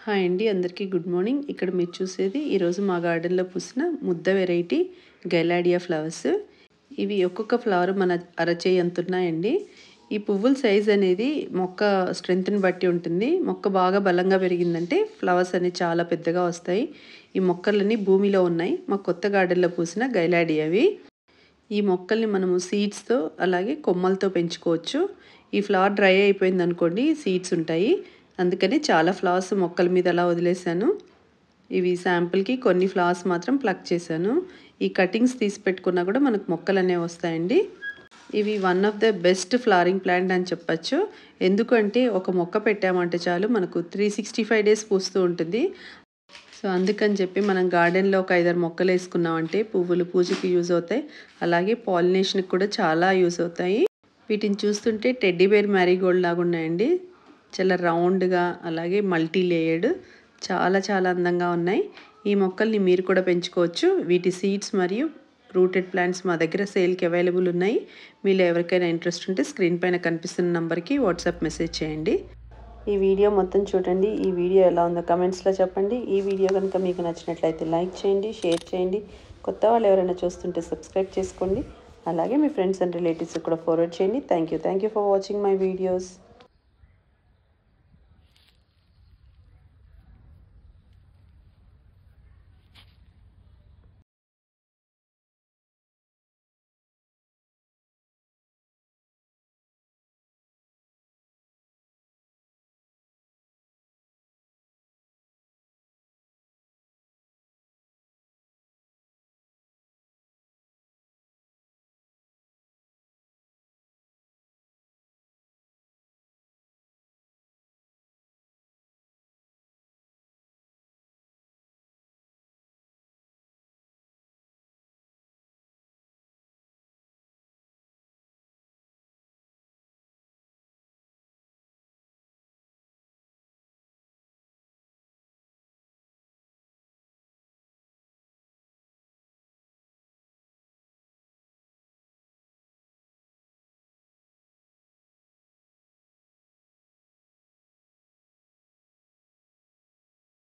Hi అండి, అందరికీ good morning. ఇక్కడ మీరు చూసేది ఈరోజు మా గార్డెన్లో పూసిన ముద్ద వెరైటీ గైలాడియా ఫ్లవర్స్. ఇవి ఒక్కొక్క ఫ్లవర్ మన అరచేయి అంత ఉన్నాయండి. ఈ పువ్వుల సైజ్ అనేది మొక్క స్ట్రెంగ్త్ని బట్టి ఉంటుంది. మొక్క బాగా బలంగా పెరిగిందంటే ఫ్లవర్స్ అనేవి చాలా పెద్దగా వస్తాయి. ఈ మొక్కలన్నీ భూమిలో ఉన్నాయి. మా కొత్త గార్డెన్లో పూసిన గైలాడియావి. ఈ మొక్కల్ని మనము సీడ్స్తో అలాగే కొమ్మలతో పెంచుకోవచ్చు. ఈ ఫ్లవర్ డ్రై అయిపోయింది అనుకోండి, సీడ్స్ ఉంటాయి. అందుకని చాలా ఫ్లవర్స్ మొక్కల మీద అలా వదిలేశాను. ఇవి శాంపుల్కి కొన్ని ఫ్లవర్స్ మాత్రం ప్లక్ చేశాను. ఈ కటింగ్స్ తీసి పెట్టుకున్నా కూడా మనకు మొక్కలు అనేవి వస్తాయండి. ఇవి one of the best flowering plant అని చెప్పచ్చు. ఎందుకంటే ఒక మొక్క పెట్టామంటే చాలు మనకు 365 days పూస్తూ ఉంటుంది. సో అందుకని చెప్పి మనం గార్డెన్లో ఒక 5-6 మొక్కలు వేసుకున్నామంటే పువ్వులు పూజకి యూజ్ అవుతాయి, అలాగే పాలినేషన్కి కూడా చాలా యూజ్ అవుతాయి. వీటిని చూస్తుంటే టెడ్డీ బేర్ మ్యారీగోల్డ్ లాగా ఉన్నాయండి. చాలా రౌండ్గా అలాగే మల్టీ లేయర్డ్, చాలా చాలా అందంగా ఉన్నాయి. ఈ మొక్కల్ని మీరు కూడా పెంచుకోవచ్చు. వీటి సీడ్స్ మరియు రూటెడ్ ప్లాంట్స్ మా దగ్గర సేల్కి అవైలబుల్ ఉన్నాయి. మీలో ఎవరికైనా ఇంట్రెస్ట్ ఉంటే స్క్రీన్ పైన కనిపిస్తున్న నెంబర్కి వాట్సాప్ మెసేజ్ చేయండి. ఈ వీడియో మొత్తం చూడండి. ఈ వీడియో ఎలా ఉందో కమెంట్స్లో చెప్పండి. ఈ వీడియో కనుక మీకు నచ్చినట్లయితే లైక్ చేయండి, షేర్ చేయండి. కొత్త వాళ్ళు ఎవరైనా చూస్తుంటే సబ్స్క్రైబ్ చేసుకోండి. అలాగే మీ ఫ్రెండ్స్ అండ్ రిలేటివ్స్ కూడా ఫార్వర్డ్ చేయండి. Thank you for watching my videos.